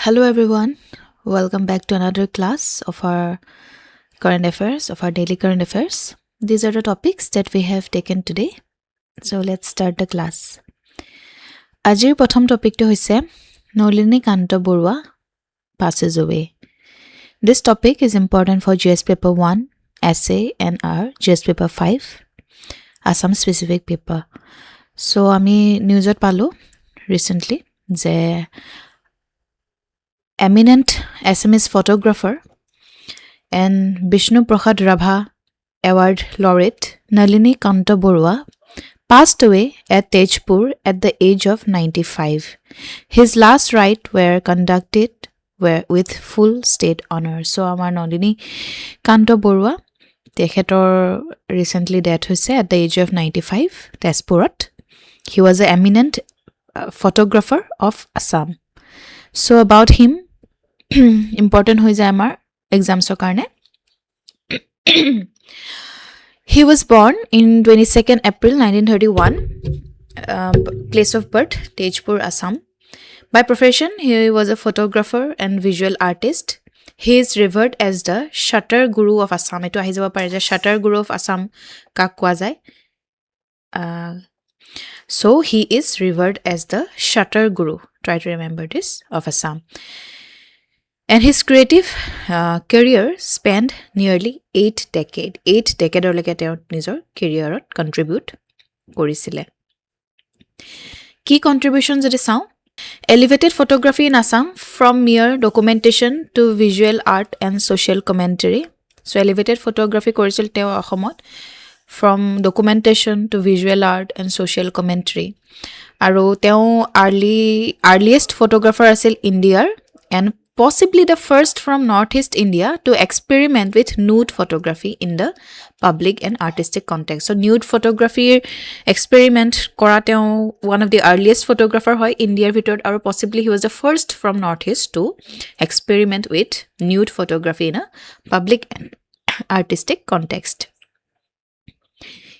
Hello everyone, welcome back to another class of our current affairs, of our daily current affairs. These are the topics that we have taken today. So let's start the class. Ajir prothom topic to hoise Nolini Kanto Borua passes away. This topic is important for GS paper 1, essay and our GS paper 5, Assam specific paper. So ami newsot palo recently je eminent Assamese photographer and Bishnu Prasad Rabha Award laureate Nalini Kanta Borua passed away at Tejpur at the age of 95. His last rites were conducted with full state honor. So, amar Nalini Kanta Borua, tekhetor recently death hoise at the age of 95, Tejpurat. He was an eminent photographer of Assam. So, about him, important hoise amar exams karne. He was born in 22nd April 1931, place of birth Tejpur, Assam. By profession, he was a photographer and visual artist. He is revered as the Shutter Guru of Assam. Eto ahi jaba pare je Shutter Guru of Assam kak koa jay. So he is revered as the Shutter Guru. Try to remember this, of Assam. And his creative career spanned nearly 8 decades. 8 decades orleke teo nijor career contribute korisile. Key contributions jodi sao, elevated photography in Assam from mere documentation to visual art and social commentary. So elevated photography korisil teo Assamot from documentation to visual art and social commentary. Aro teo earliest photographer asil India and possibly the first from Northeast India to experiment with nude photography in the public and artistic context. So nude photography experiment korateo one of the earliest photographer hoy India bhitor, or possibly he was the first from Northeast to experiment with nude photography in a public and artistic context.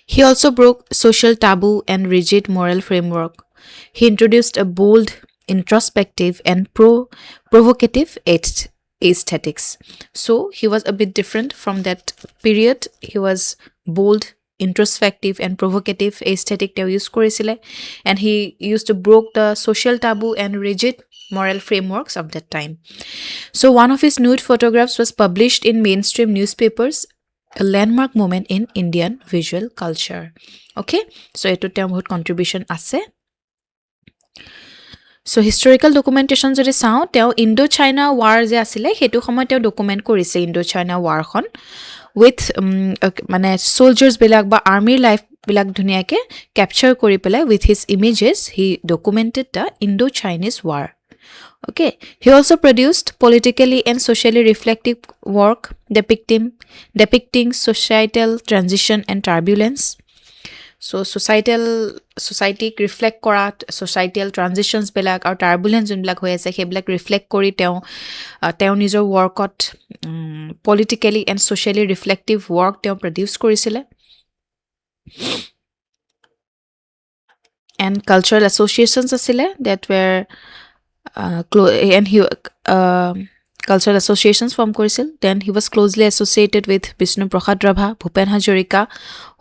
He also broke social taboo and rigid moral framework. He introduced a bold, introspective and provocative aesthetics. So he was a bit different from that period. He was bold, introspective and provocative aesthetic teo use korisile, and he used to broke the social taboo and rigid moral frameworks of that time. So one of his nude photographs was published in mainstream newspapers, a landmark moment in Indian visual culture. Okay, so eto teo bahut contribution ase. So historical documentation jodi sao, teo Indo-China war je asile hetu samoy teo document korise Indo-China war khon with mane soldiers bilak ba army life bilak dhuniya ke capture kori pelai with his images. He documented the Indo-Chinese war. Okay, he also produced politically and socially reflective work depicting societal transition and turbulence. So society reflect korat societal transitions belak or turbulence junbilak hoy ase heblak reflect kori teo nijor workot politically and socially reflective work teo produce korisile. And cultural associations asile that were and he cultural associations form korisil. Then he was closely associated with Bishnu Prasad Rabha, Bhupen Hazarika,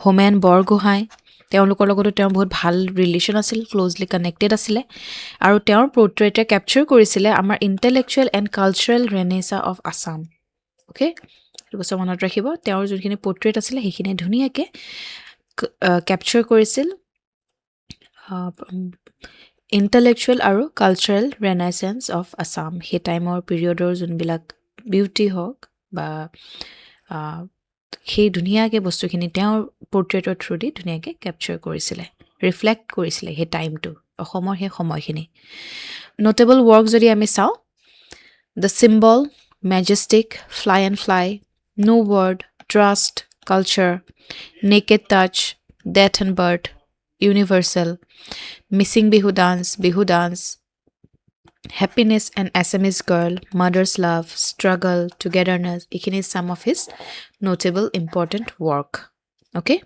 Homen Borgohai. তেওঁলোকৰ লগতো তেওঁ বহুত ভাল relation আছিল, closely connected আছিলে, আৰু তেওঁৰ পোৰ্ট্ৰেটে capture কৰিছিলে আমাৰ intellectual and cultural renaissance of Assam. Okay, এইটো বস্তু মনত ৰাখিব, তেওঁৰ যোনখিনি পোৰ্ট্ৰেট আছিলে সেইখিনি ধুনীয়াকৈ ক্যাপচাৰ কৰিছিল ইন্টেলেকচুৱেল আৰু কালচাৰেল ৰেনেসেন্স অফ আসাম. সেই টাইমৰ পিৰিয়ডৰ যোনবিলাক বিউটি হওক বা সেই ধুনীয়াকৈ বস্তুখিনি তেওঁৰ পোৰ্ট্ৰেটৰ থ্ৰু দি ধুনীয়াকৈ ক্যাপচাৰ কৰিছিলে, ৰিফ্লেক্ট কৰিছিলে সেই টাইমটো, অসমৰ সেই সময়খিনি. নোটেবল ৱৰ্ক যদি আমি চাওঁ, the symbol, majestic, fly and fly, no word, trust, culture, naked touch, death and birth, universal, Mising Bihu dance, happiness and Assamese girl, mother's love, struggle, togetherness. Ekhini is some of his notable important work. Okay.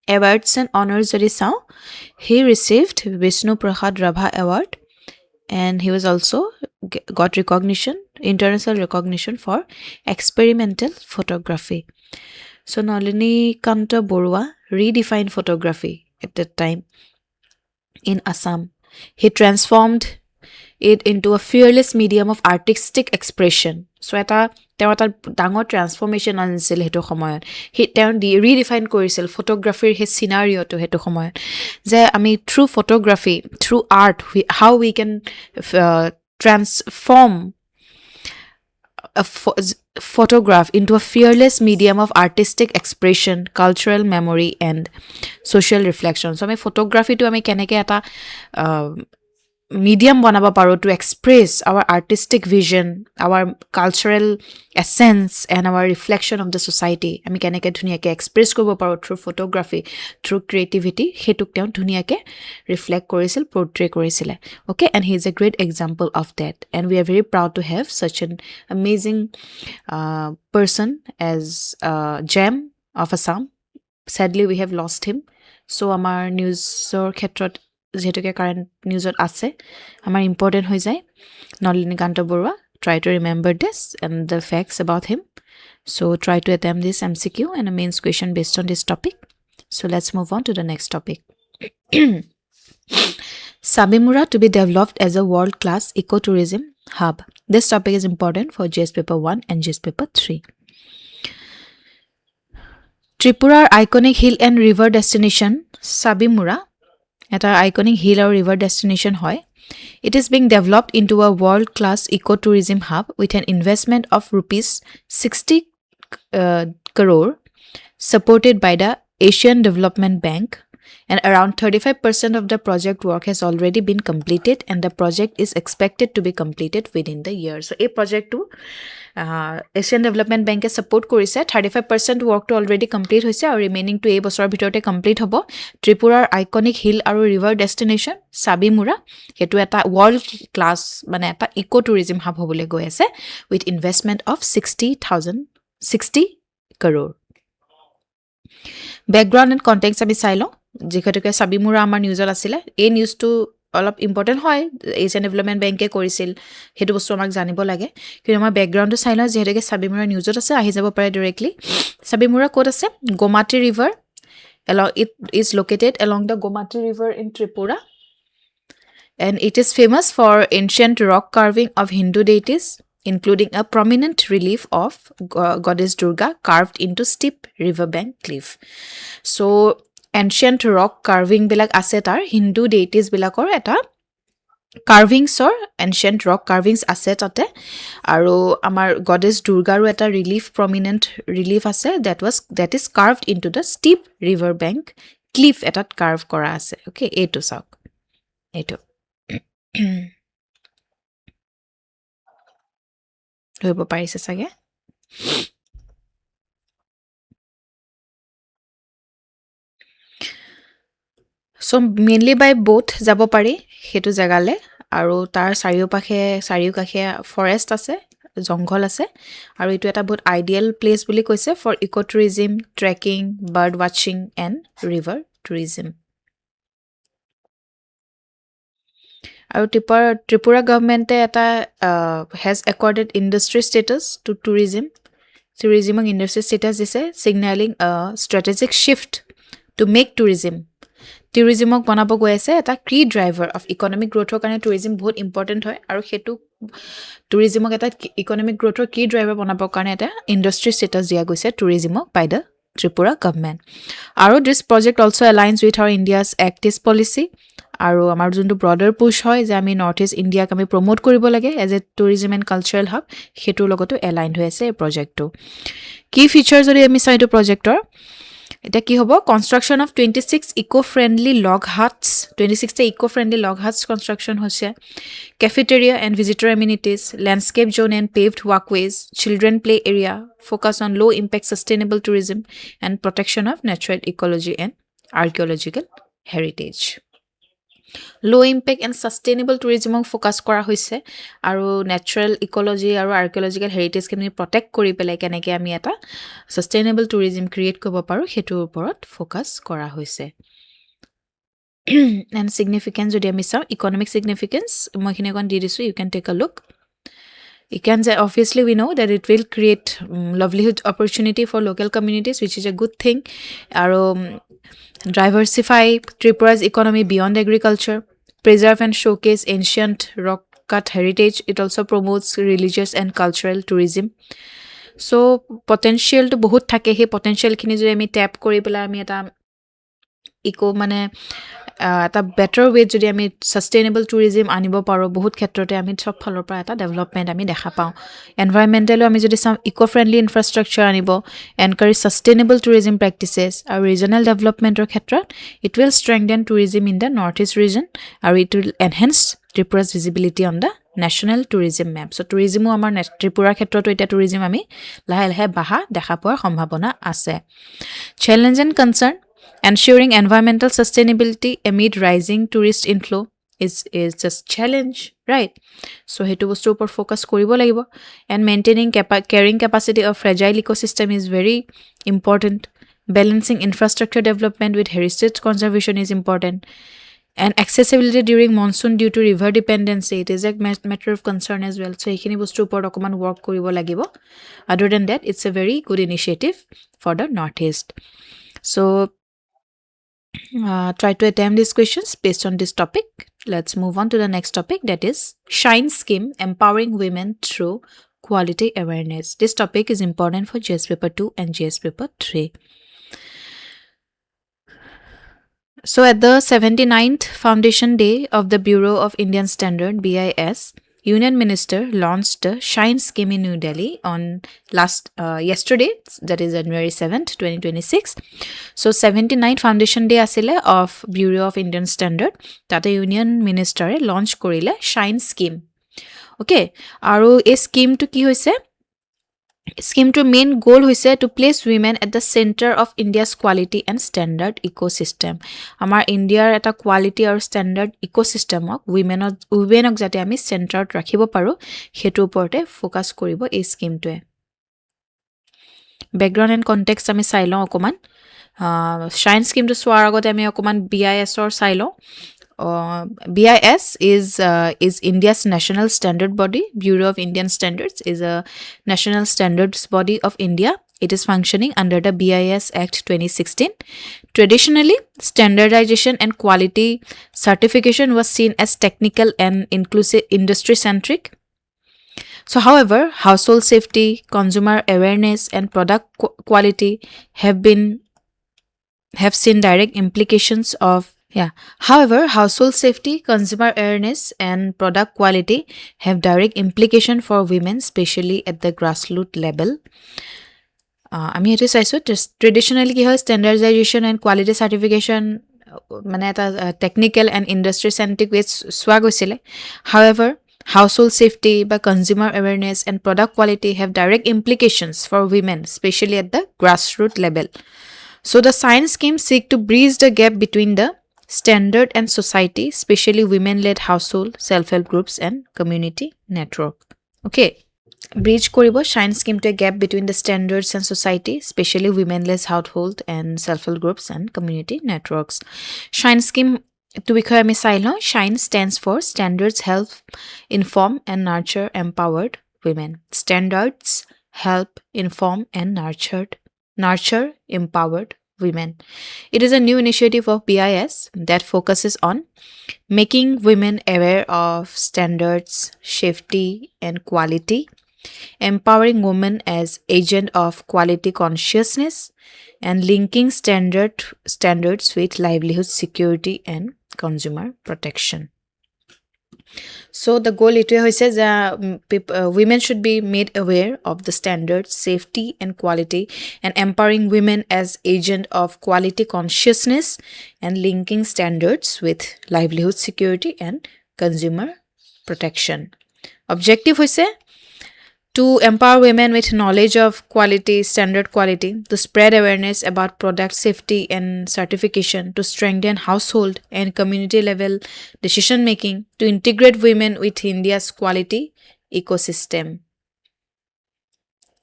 Awards and honors যদি চাওঁ, he received Vishnu Prasad Rabha Award, and he was also got recognition, international recognition for experimental photography. So Nalini Kanta Borua redefined photography at that time in Assam. He transformed it into a fearless medium of artistic expression. So তেওঁ এটা ডাঙৰ transformation আনিছিল সেইটো সময়ত। তেওঁ ৰিডিফাইন কৰিছিল ফটোগ্ৰাফীৰ সেই চিনাৰিঅ'টো সেইটো সময়ত, যে আমি through photography, through art, how we can transform a photograph into a fearless medium of artistic expression, cultural memory and social reflection. So আমি photography to আমি কেনেকে এটা medium বনাব পাৰো to express our artistic vision, our cultural essence and our reflection of the society. আমি কেনেকে ধুনীয়াকে express কৰিব পাৰো through photography, through creativity, Hetuk তেওঁ ধুনীয়াকে reflect কৰিছিল, portray কৰিছিলে. Okay, and he is a great example of that, and we are very proud to have such an amazing person as gem of Assam. Sadly we have lost him. So আমাৰ নিউজৰ ক্ষেত্ৰত যেহেতুকে current নিউজত আছে, আমাৰ important হৈ যায় Nalini Kant Barua. Try to remember this and the facts about him. So try to attempt this MCQ and a mains question based on this topic. So let's move on to the next topic. Sabimura to be developed as a world-class ecotourism hub. This topic is important for GS paper 1 and GS paper 3. Tripurar iconic hill and river destination Sabimura, এটা iconic hill or river destination hoy. It is being developed into a world-class ecotourism hub with an investment of rupees 60 crore supported by the Asian Development Bank, and around 35% of the project work has already been completed and the project is expected to be completed within the year. So a project to Asian Development Bank support korise, 35% work to already complete hoise aru remaining to a bosor bhitorte complete hobo. Tripurar iconic hill aru river destination Sabimura, hetu eta world class mane eta ecotourism hub hobole goi ase with investment of 60 crore. Background and context আমি চাই লওঁ, যিহেতুকে সাবিমুৰা আমাৰ নিউজত আছিলে। এই নিউজটো অলপ ইম্পৰ্টেণ্ট হয়, এছিয়ান ডেভেলপমেণ্ট বেংকে কৰিছিল, সেইটো বস্তু আমাক জানিব লাগে। কিন্তু আমাৰ বেকগ্ৰাউণ্ডটো চাই লওঁ, যিহেতুকে সাবিমুৰা নিউজত আছে, আহি যাব পাৰে ডাইৰেক্টলি। সাবিমুৰা ক'ত আছে? Gomati river, it is located along the Gomati River in Tripura, and it is famous for ancient rock carving of Hindu deities, including a prominent relief of goddess Durga carved into steep riverbank cliff. So ancient rock carving bilak ase tar Hindu deities bilakor eta carvings or ancient rock carvings ase tate, aru amar goddess Durga ro eta prominent relief ase that is carved into the steep riverbank cliff etat carve kora ase. Okay, eto sauk eto ধৰিব পাৰিছে চাগে। So mainly by boat যাব পাৰি সেইটো জেগালে, আৰু তাৰ চাৰিওকাষে forest আছে, জংঘল আছে, আৰু এইটো এটা বহুত আইডিয়েল প্লেচ বুলি কৈছে ফৰ ইক'টুৰিজিম, ট্ৰেকিং, বাৰ্ড ৱাচিং এণ্ড ৰিভাৰ টুৰিজিম। আৰু ত্ৰিপুৰা গভৰ্ণমেণ্টে এটা has accorded industry status to টুৰিজিমক ইণ্ডাষ্ট্ৰী ষ্টেটাছ দিছে, signalling strategic shift to make টুৰিজিমক বনাব গৈ আছে এটা কি ড্ৰাইভাৰ অফ ইকনমিক গ্ৰ'থৰ কাৰণে। টুৰিজিম বহুত ইম্পৰ্টেণ্ট হয়, আৰু সেইটো টুৰিজিমক এটা ইকনমিক গ্ৰ'থৰ কি ড্ৰাইভাৰ বনাবৰ কাৰণে এটা ইণ্ডাষ্ট্ৰী ষ্টেটাছ দিয়া গৈছে টুৰিজিমক বাই দ্য ত্ৰিপুৰা গভৰ্ণমেণ্ট। আৰু this project also' aligns with our India's act east policy, আৰু আমাৰ যোনটো ব্ৰডাৰ পুছ হয় যে আমি নৰ্থ ইষ্ট ইণ্ডিয়াক আমি প্ৰমোট কৰিব লাগে as a tourism and cultural hub, সেইটোৰ লগতো এলাইন হৈ আছে এই প্ৰজেক্টটো। কি ফিচাৰ যদি আমি চাওঁ এইটো প্ৰজেক্টৰ, এটা কি হ'ব? Construction of 26 eco-friendly log huts construction হৈছে, cafeteria and visitor amenities, landscape zone and paved walkways, children play area, focus on low' impact sustainable tourism and protection of natural ecology and archaeological heritage. Low impact and sustainable টুৰিজিমক focus কৰা হৈছে আৰু natural ecology আৰু archaeological হেৰিটেজখিনি protect কৰি পেলাই কেনেকৈ আমি এটা ছাষ্টেইনেবল টুৰিজিম ক্ৰিয়েট কৰিব পাৰোঁ সেইটোৰ ওপৰত ফ'কাছ কৰা হৈছে এণ্ড ছিগনিফিকেঞ্চ যদি আমি চাওঁ ইকনমিক ছিগনিফিকেঞ্চ মই এইখিনি অকণ দি দিছোঁ you can take a look You can say, obviously, we know that it will create livelihood opportunity for local communities, which is a good thing. Diversify Tripura's economy beyond agriculture, preserve and showcase ancient rock cut heritage. It also promotes religious and cultural tourism. So, potential to bahut thake he potential khini jodi ami tap kori pela ami eta eco mane এটা better ৱেত যদি আমি sustainable tourism আনিব পাৰোঁ বহুত ক্ষেত্ৰতে আমি চব ফালৰ পৰা এটা ডেভেলপমেণ্ট আমি দেখা পাওঁ এনভাইৰমেণ্টেলো আমি যদি চাওঁ ইক' ফ্ৰেণ্ডলি ইনফ্ৰাষ্ট্ৰাকচাৰ আনিব এনকাৰেজ ছাষ্টেইনেবল টুৰিজিম প্ৰেক্টিচেছ আৰু ৰিজনেল ডেভেলপমেণ্টৰ ক্ষেত্ৰত it will strengthen tourism in the north east region আৰু it will enhance Tripura's visibility on the national tourism map so' টুৰিজিমো আমাৰ ত্ৰিপুৰাৰ ক্ষেত্ৰতো এতিয়া টুৰিজিম আমি লাহে লাহে বাঢ়া দেখা পোৱাৰ সম্ভাৱনা আছে challenge and concerned Ensuring environmental sustainability amid rising tourist inflow is just challenge, right? So, hetu bostu upor focus koribo lagibo and maintaining carrying capacity of fragile ecosystem is very important. Balancing infrastructure development with heritage conservation is important. And accessibility during monsoon due to river dependency, it is a matter of concern as well. So, ekhini bostu upor okoman work koribo lagibo. Other than that, it's a very good initiative for the Northeast. So, try to attempt these questions based on this topic. Let's move on to the next topic, that is Shine Scheme, Empowering Women Through Quality Awareness. This topic is important for GS Paper 2 and GS Paper 3. So at the 79th Foundation Day of the Bureau of Indian Standard, BIS, Union Minister launched the Shine Scheme in New Delhi on yesterday, that is January 7th, 2026. So 79th Foundation Day asile of Bureau of Indian Standard. Tate Union Minister launch korile Shine Scheme. Okay, aru a scheme to ki hoise? Scheme to main goal hoise to place women at the center of India's quality and standard ecosystem. Amar India eta quality or standard ecosystem ok women ok jate ami center rakhibo paru hetu uporte focus koribo ei scheme to. Background and context ami sai lo okoman. Shine Scheme to swar agote ami okoman BIS or sai lo. BIS is India's national standard body. Bureau of Indian Standards is a national standards body of India. It is functioning under the BIS Act 2016. Traditionally, standardization and quality certification was seen as technical and inclusive industry-centric. So, however, household safety, consumer awareness, and product quality have seen direct implications of However, household safety, consumer awareness, and product quality have direct implication for women, especially at the grassroots level. আমি এইটো চাইছোঁ traditionally কি হয় ষ্টেণ্ডাৰ্ডাইজেশ্যন and quality certification মানে এটা technical and industry চেণ্ট্ৰিক ways চোৱা গৈছিলে হাউএভাৰ household safety by consumer awareness and product quality have direct implications for women, especially at the grassroots level. So the Shine Scheme seek to bridge the gap between the standard and society, especially women-led household, self-help groups and community network. Okay. Bridge koribo Shine Scheme to a gap between the standards and society, especially women-led household and self-help groups and community networks. Shine Scheme to বিষয়ে আমি চাই লওঁ Shine stands for Standards Help Inform and Nurture Empowered Women. Standards help inform and nurture empowered women. It is a new initiative of BIS that focuses on making women aware of standards, safety, and quality, empowering women as agent of quality consciousness, and linking standards with livelihood security and consumer protection. So the goal it says women should be made aware of the standards, safety and quality, and empowering women as agent of quality consciousness and linking standards with livelihood security and consumer protection. Objective hoise To empower women with knowledge of quality, standard quality, to spread awareness about product safety and certification, to strengthen household and community level decision making, to integrate women with India's quality ecosystem.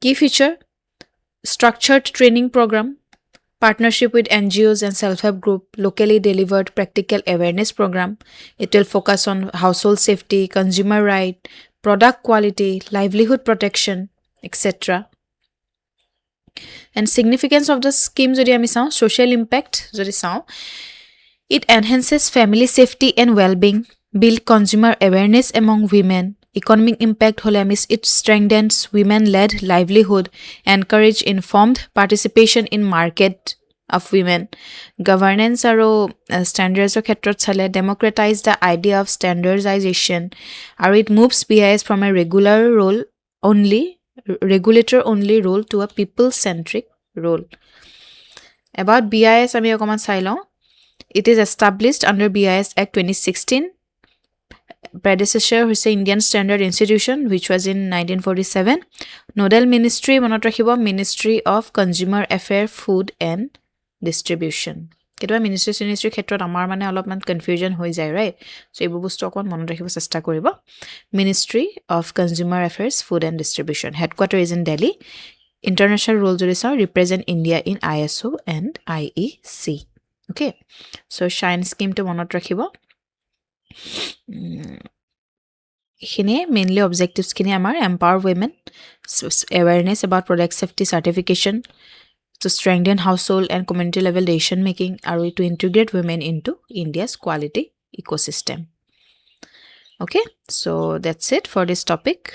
Key feature: structured training program, partnership with NGOs and self-help group, locally delivered practical awareness program. It will focus on household safety, consumer right, product quality, livelihood protection, etc. And significance of the scheme jodi ami sao, social impact jodi sao, it enhances family safety and well-being, build consumer awareness among women. Economic impact hole amis, it strengthens women-led livelihood, encourage informed participation in market of women. Governance aro standards or khetrot chale democratize the idea of standardization, or it moves BIS from a regulator only role to a people-centric role. About BIS ami okoman sai long. It is established under BIS Act 2016. Predecessor was the Indian Standard Institution, which was in 1947. Nodal Ministry, monot rakhibo, Ministry of Consumer Affairs, Food and Distribution. Ketwa ministry khetrot amar mane alopman confusion hoi jay, right? So ebu bostu okon monot rakhibo chesta koribo. Ministry of Consumer Affairs, Food and Distribution. Headquarter is in Delhi. International roles represent India in ISO and IEC. Okay, so shine scheme to monot rakhibo. Hine mainly objectives kine amar empower women, awareness about product safety certification, to strengthen household and community level decision making, and to integrate women into India's quality ecosystem. Okay, so that's it for this topic.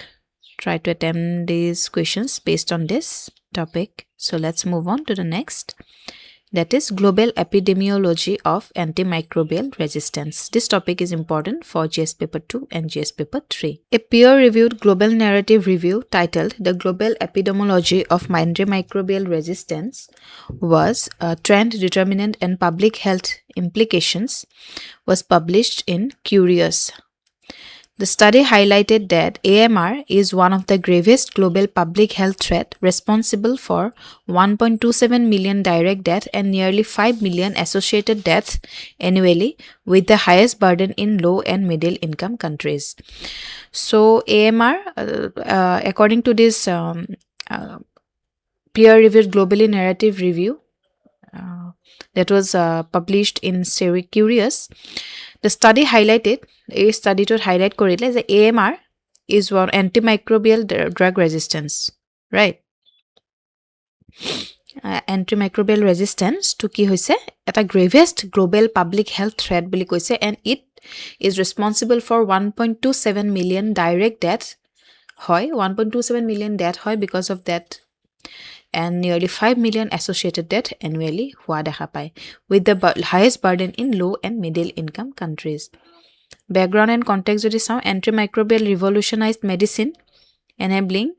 Try to attempt these questions based on this topic. So let's move on to the next. That is global epidemiology of antimicrobial resistance. This topic is important for GS paper 2 and GS paper 3. A peer-reviewed global narrative review titled The Global Epidemiology of Antimicrobial Resistance was a Trend, Determinant and Public Health Implications was published in Curious. The study highlighted that AMR is one of the gravest global public health threat, responsible for 1.27 million direct deaths and nearly 5 million associated deaths annually, with the highest burden in low and middle income countries. So AMR, according to this peer-reviewed globally narrative review that was published in Curious, the study highlighted, a study to highlight korile the AMR is one antimicrobial drug resistance, right? Antimicrobial resistance to ki hoise eta gravest global public health threat boli koise, and it is responsible for 1.27 million direct deaths hoy, 1.27 million death hoy because of that, and nearly 5 million associated death annually hua dekha pai, with the highest burden in low and middle income countries. Background and context jodi sao, antimicrobial revolutionized medicine, enabling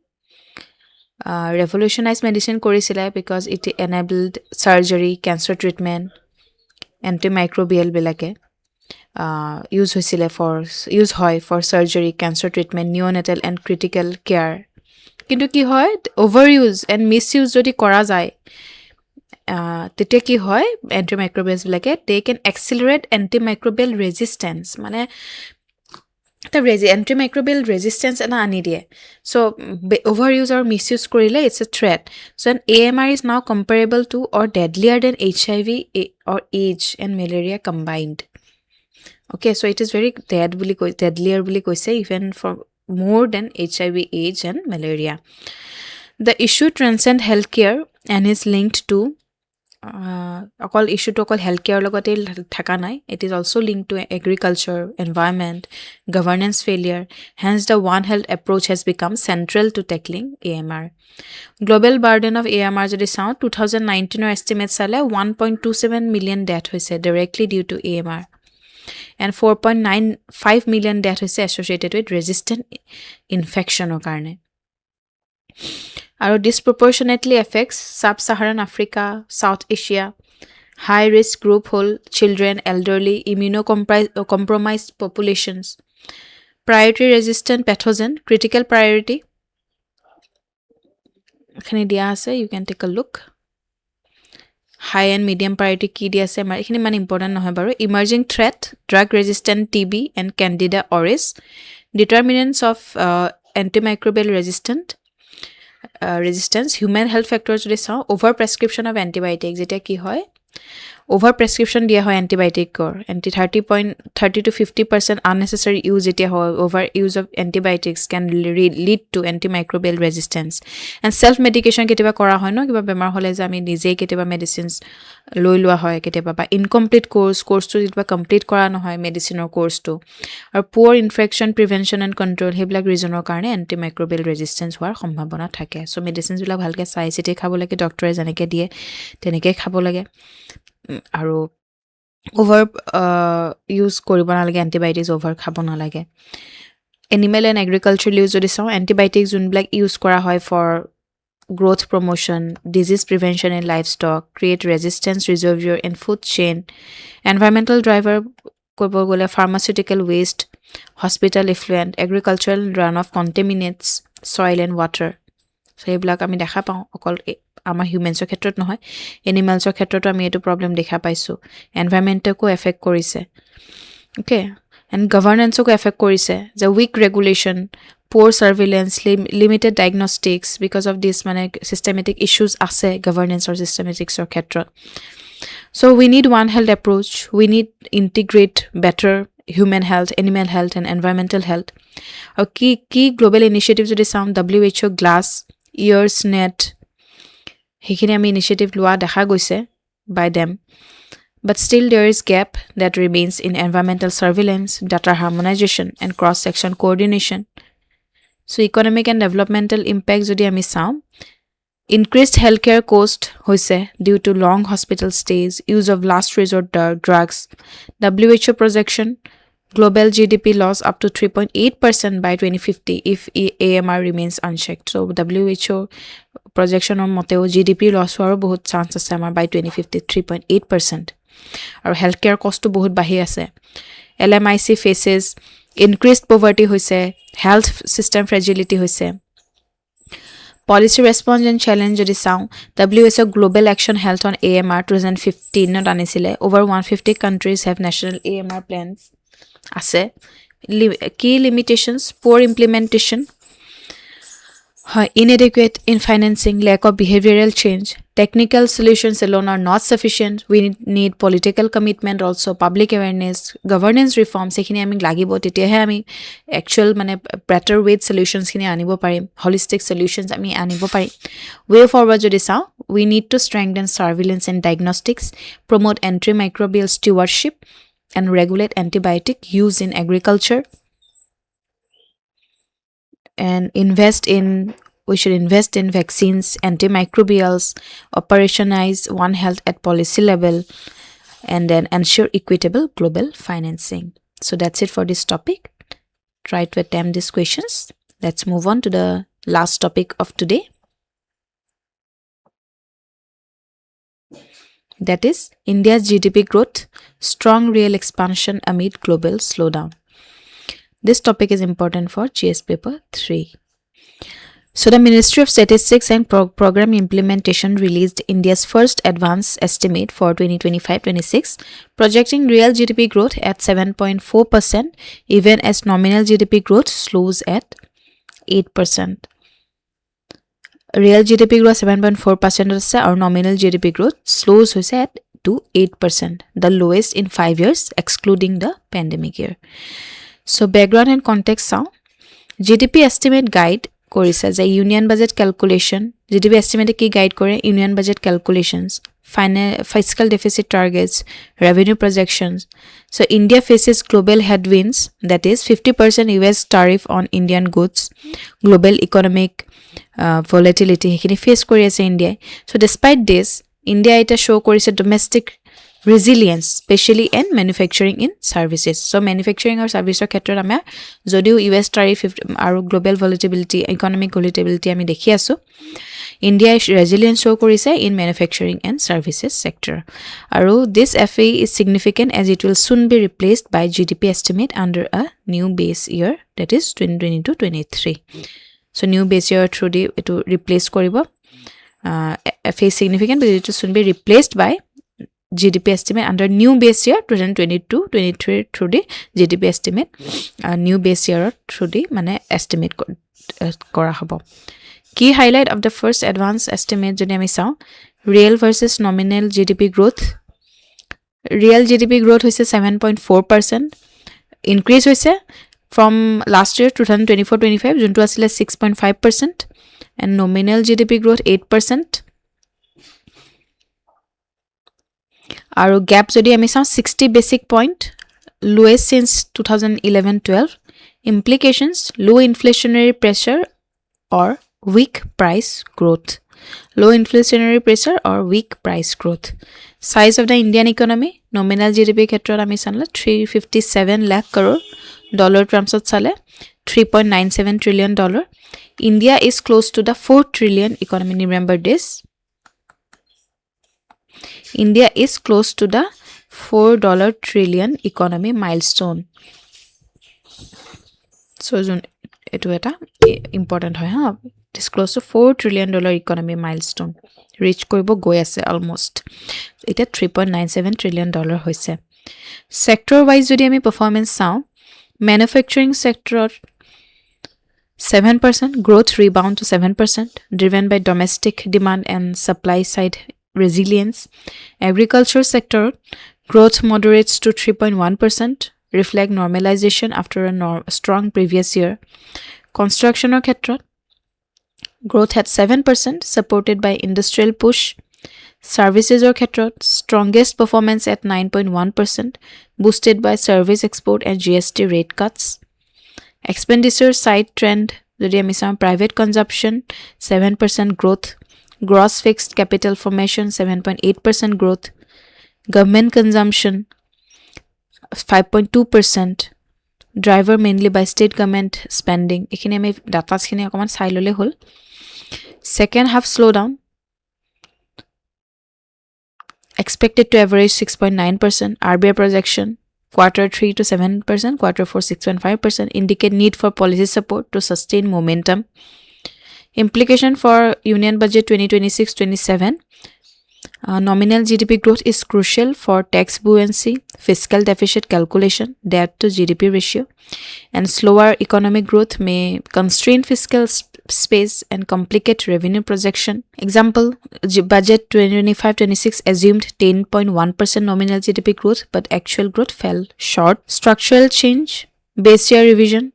revolutionized medicine korisile because it enabled surgery, cancer treatment, antimicrobial bilake use hoy for surgery, cancer treatment, neonatal and critical care. কিন্তু কি হয়, overuse and misuse যদি কৰা যায় তেতিয়া কি হয়, antimicrobials বিলাকে they can accelerate antimicrobial resistance, মানে the antimicrobial resistance ana ani die. So overuse or misuse korile it's a threat. So an AMR is now comparable to or deadlier than HIV or AIDS and malaria combined. Okay, so it is very deadlier buli koise, even for more than HIV, AIDS and malaria. The issue transcends healthcare and is linked to অকল ইস্যুটো অকল healthcare লগতে থকা নাই, it is also linked to agriculture, environment, governance failure. Hence the One Health approach has become central to tackling AMR. Global burden of AMR যদি চাওঁ 2019 estimate চালে 1.27 million death হৈছে directly due to AMR, and 4.95 million death হৈছে associated with resistant infectionৰ কাৰণে, আৰু disproportionately affects sub-Saharan Africa, South Asia. High risk group hold children, elderly, immunocompromised populations. Priority resistant pathogen, critical priority. এখানে দিয়া আছে, you can take a look. High and medium priority কি দিয়া আছে এখানে মানে ইম্পৰ্টেন্ট নহয় বাৰু. Emerging threat, drug resistant TB and Candida auris, determinants of antimicrobial resistance, human health factors যদি চাওঁ, over prescription of antibiotics, যেতিয়া কি হয় over prescription দিয়া হয় antibiotic or 30 to 50% unnecessary use যেতিয়া হয়, over use of antibiotics can lead to antimicrobial resistance, and self medication কেতিয়াবা কৰা হয় ন, কিবা বেমাৰ হলে যে আমি নিজে কেতিয়াবা মেডিসিনস লৈ লোৱা হয় কেতিয়াবা, বা ইনকমপ্লিট কোৰ্সটো যেতিয়াবা কমপ্লিট কৰা নহয় মেডিসিনৰ কোৰ্সটো, আৰু poor infection prevention and control, সেইবিলাক ৰিজনৰ কাৰণে antimicrobial resistance হোৱাৰ সম্ভাৱনা থাকে. সো মেডিসিনস বিলাক ভালকে চাই চিতি খাব লাগে, ডক্টৰে যেনেকৈ দিয়ে তেনেকৈ খাব লাগে, আৰু over ইউজ কৰিব নালাগে, এন্টিবায়োটিক্স over খাব নালাগে. এনিমেল এণ্ড এগ্ৰিকালচাৰ ইউজ যদি চাওঁ, এন্টিবায়োটিক্স যোনবিলাক ইউজ কৰা হয় for growth promotion, disease prevention in livestock, create resistance reservoir in food chain, environmental driver কৰিব গ'লে pharmaceutical waste, hospital effluent, agricultural runoff contaminates soil and water. So এইবিলাক আমি দেখা পাওঁ, অকল আমাৰ হিউমেন্সৰ ক্ষেত্ৰত নহয়, এনিমেলছৰ ক্ষেত্ৰতো আমি এইটো প্ৰবলেম দেখা পাইছোঁ. এনভাইৰনমেণ্টকো এফেক্ট কৰিছে, অ'কে, এণ্ড গভাৰ্নেন্সকো এফেক্ট কৰিছে, যে weak regulation, poor surveillance, limited diagnostics, because of this মানে systematic issues আছে governance or systematics or ক্ষেত্ৰত. So we need one health approach, we need integrate better human health, animal health and environmental health. আৰু কি global initiative যদি চাওঁ, WHO glass ears net, সেইখিনি আমি initiative লোৱা দেখা গৈছে by them. But still there is gap that remains in environmental surveillance, data harmonization and cross-section coordination. So economic and developmental impact যদি আমি চাওঁ, increased healthcare cost হৈছে due to long hospital stays, use of last resort drugs. WHO projection, global GDP loss up to 3.8% by 2050 if AMR remains unchecked. So WHO projection মতেও GDP loss হোৱাৰো বহুত chance আছে আমাৰ by 2050, 3.8%. আৰু healthcare কষ্টটো বহুত বাঢ়ি আছে. LMIC faces increased poverty হৈছে, health system fragility হৈছে. Policy response and challenge যদি চাওঁ, WHO Global Action Health on AMR 2015 আনিছিলে. Over 150 countries have national AMR plans আছে. Key limitations, poor implementation, inadequate in financing, lack of behavioral change. Technical solutions alone are not sufficient. We need political commitment also, public awareness, governance reforms. এখিনি আমি লাগিব, তেতিয়াহে আমি actual মানে better way solutions খিনি আনিব পাৰিম, holistic solutions আমি আনিব পাৰিম. Way forward যদি চাওঁ, we need to strengthen surveillance and diagnostics, promote antimicrobial stewardship and regulate antibiotic use in agriculture, and we should invest in vaccines, antimicrobials, operationalize One Health at policy level, and then ensure equitable global financing. So that's it for this topic. Try to attempt these questions. Let's move on to the last topic of today. That is India's GDP growth, strong real expansion amid global slowdown. This topic is important for GS paper 3. So the Ministry of Statistics and Program Implementation released India's first advance estimate for 2025-26, projecting real GDP growth at 7.4%, even as nominal GDP growth slows at 8%. Real GDP growth 7.4% আছে, আৰু nominal GDP growth slows হৈছে at 8%, the lowest in 5 years, excluding the pandemic year. So background and context চাওঁ, GDP estimate guide কৰিছে যে union budget calculation, GDP estimate কি guide কৰে, union budget calculations, fiscal deficit targets, revenue projections. So India faces global headwinds, that is 50% US tariff on Indian goods, global economic volatility হেখিনি face কৰি আছে India. So despite this, India এটা শো কৰিছে domestic resilience, especially in manufacturing in services. So manufacturing or service ক্ষেত্ৰত আমাৰ যদিও US tariff আৰু global volatility, economic volatility আমি দেখি আছো, India resilience show কৰিছে in manufacturing and services sector. আৰু this FA is significant as it will soon be replaced by GDP estimate under a new base year, that is 2022-23. So new base year through the to replace কৰিব. face significant because it will soon be replaced by GDP estimate under new base year 2022-23 through the GDP estimate. New base year through the mane estimate kora hobo. Key highlight of the first advanced estimate jodi ami sao real versus nominal GDP growth. Real GDP growth hoise 7.4%, increase hoise from last year 2024-25 juntu asile 6.5%, and nominal GDP growth 8%. Aru gap jodi ami sao 60 basic point, lowest since 2011-12. Implications: low inflationary pressure or weak price growth. Low inflationary pressure or weak price growth. Size of the Indian economy, nominal GDP khetrot ami sanla 357 lakh crore, dollar terms ot sale $3.97 trillion. India is close to the 4 trillion economy. Remember this. India is close to the $4 trillion economy milestone. So etu eta important hoy ha. It is close to $4 trillion economy milestone. Reach koibo goi ase almost. It is $3.97 trillion hoise. Sector wise jodi ami performance sao, manufacturing sector 7%, growth rebound to 7%, driven by domestic demand and supply side resilience. Agriculture sector, growth moderates to 3.1%, reflect normalization after a strong previous year. Construction or khetrot, growth at 7%, supported by industrial push. Services or khetrot, strongest performance at 9.1%, boosted by service export and GST rate cuts. Expenditure side trend, jodi ami sao private consumption 7% growth, gross fixed capital formation 7.8% growth, government consumption 5.2%, driver mainly by state government spending. Ekhine ami data khine okoman sai lole hol. Second half slowdown, expected to average 6.9%. RBI projection quarter 3 to 7%, quarter 4 6.5%, indicate need for policy support to sustain momentum. Implication for Union Budget 2026-27, nominal GDP growth is crucial for tax buoyancy, fiscal deficit calculation, debt to GDP ratio, and slower economic growth may constrain fiscal space and complicate revenue projection. Example, budget 2025-26 assumed 10.1% nominal GDP growth, but actual growth fell short. Structural change, base year revision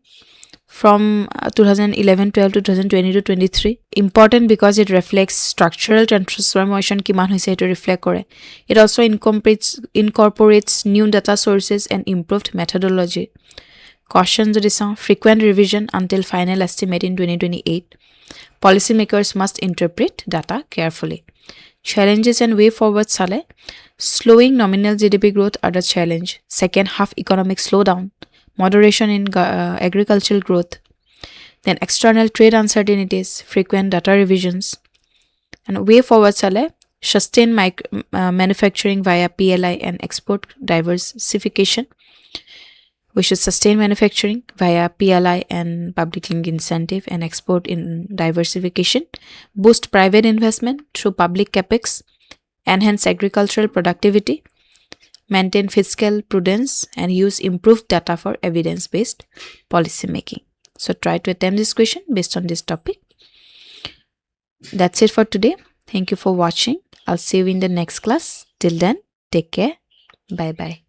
from 2011-12 to 2020-23, important because it reflects structural transformation kiman hoise etu reflect kore. It also incorporates new data sources and improved methodology. Caution jodi sao, frequent revision until final estimate in 2028. Policymakers must interpret data carefully. Challenges and way forward sale, slowing nominal GDP growth are the challenge. Second half economic slowdown, moderation in agricultural growth, then external trade uncertainties, frequent data revisions, and way forward sale, sustain manufacturing via PLI and export diversification. We should sustain manufacturing via PLI and public link incentive and export in diversification, boost private investment through public capex, enhance agricultural productivity, maintain fiscal prudence, and use improved data for evidence-based policy making. So try to attempt this question based on this topic. That's it for today. Thank you for watching. I'll see you in the next class. Till then, take care. Bye-bye.